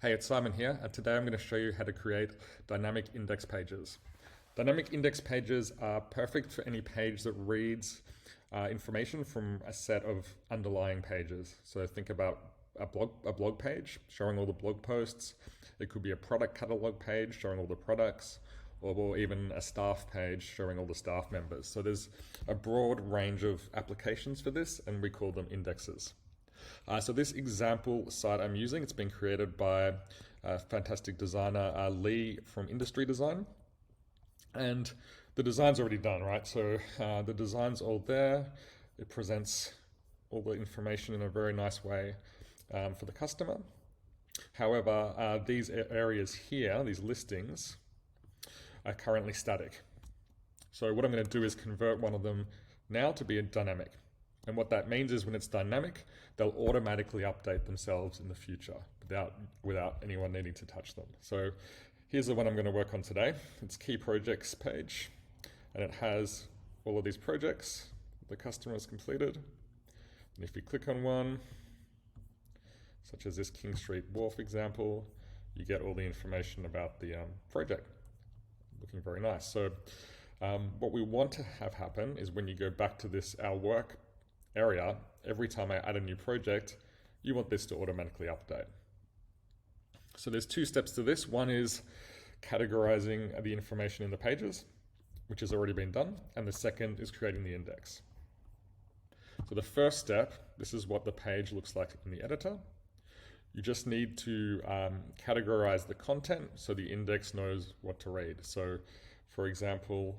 Hey, it's Simon here, and today I'm going to show you how to create dynamic index pages. Dynamic index pages are perfect for any page that reads information from a set of underlying pages. So think about a blog page showing all the blog posts. It could be a product catalog page showing all the products, or even a staff page showing all the staff members. So there's a broad range of applications for this, and we call them indexes. So this example site I'm using, it's been created by fantastic designer Lee from Industry Design. And the design's already done, right? So the design's all there. It presents all the information in a very nice way for the customer. However, these areas here, these listings, are currently static. So what I'm going to do is convert one of them now to be a dynamic. And what that means is when it's dynamic, they'll automatically update themselves in the future without anyone needing to touch them. So here's the one I'm going to work on today. It's key projects page, and it has all of these projects the customer has completed. And if you click on one, such as this King Street Wharf example, you get all the information about the project. Looking very nice. So what we want to have happen is when you go back to this our work area, every time I add a new project, you want this to automatically update. So there's two steps to this. One is categorizing the information in the pages, which has already been done, and the second is creating the index. So the first step, this is what the page looks like in the editor. You just need to categorize the content so the index knows what to read. So for example,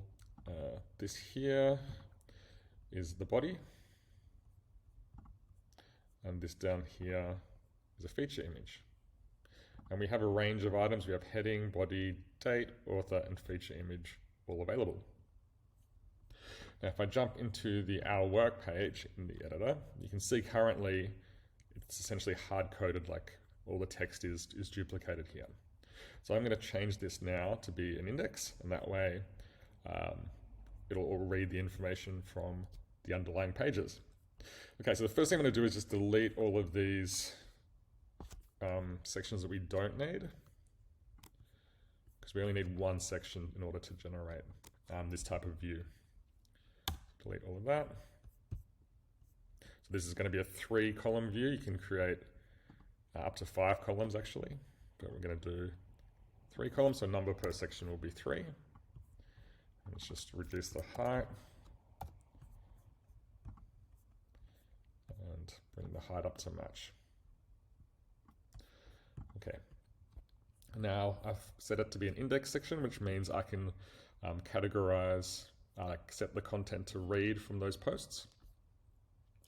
this here is the body, and this down here is a feature image. And we have a range of items. We have heading, body, date, author, and feature image all available. Now, if I jump into the Our Work page in the editor, you can see currently it's essentially hard-coded, like all the text is duplicated here. So I'm going to change this now to be an index, and that way it'll all read the information from the underlying pages. Okay, so the first thing I'm going to do is just delete all of these sections that we don't need, because we only need one section in order to generate this type of view. Delete all of that. So this is going to be a 3-column view. You can create up to 5 columns actually, but we're going to do 3 columns, so number per section will be 3. Let's just reduce the height and bring the height up to match. Okay, now I've set it to be an index section, which means I can categorize, set the content to read from those posts.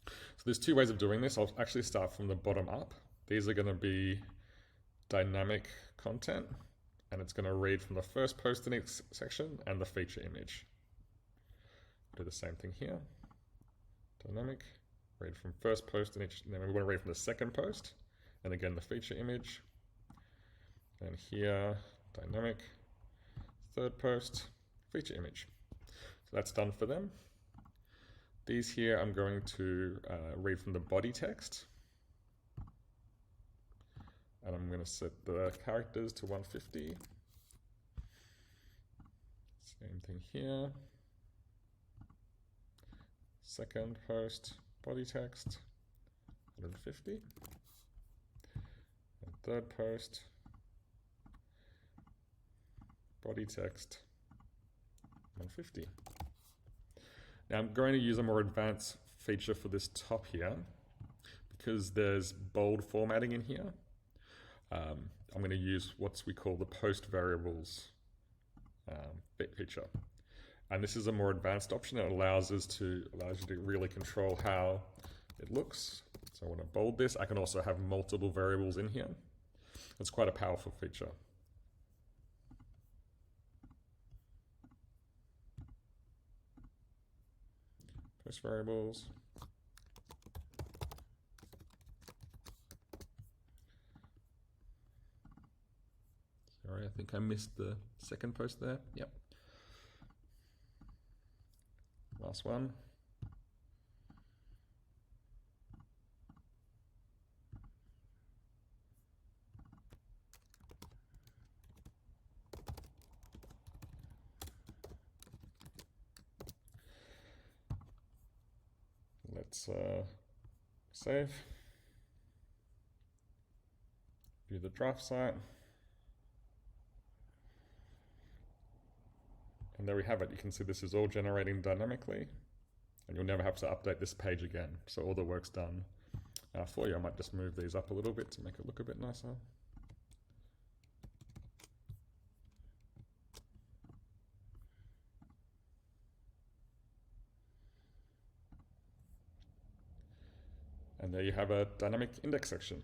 So there's 2 ways of doing this. I'll actually start from the bottom up. These are going to be dynamic content, and it's going to read from the first post in each section and the feature image. Do the same thing here. Dynamic, read from first post in each, and then we want to read from the second post, and again the feature image. And here, dynamic, third post, feature image. So that's done for them. These here I'm going to read from the body text. And I'm going to set the characters to 150. Same thing here. Second post, body text, 150. And third post, body text, 150. Now I'm going to use a more advanced feature for this top here, because there's bold formatting in here. I'm going to use what we call the post variables feature. And this is a more advanced option that allows you to really control how it looks. So I want to bold this. I can also have multiple variables in here. It's quite a powerful feature. Post variables. Sorry, I think I missed the second post there. Yep. Last one. Let's save. View the draft site. And there we have it. You can see this is all generating dynamically, and you'll never have to update this page again. So all the work's done for you. I might just move these up a little bit to make it look a bit nicer. And there you have a dynamic index section.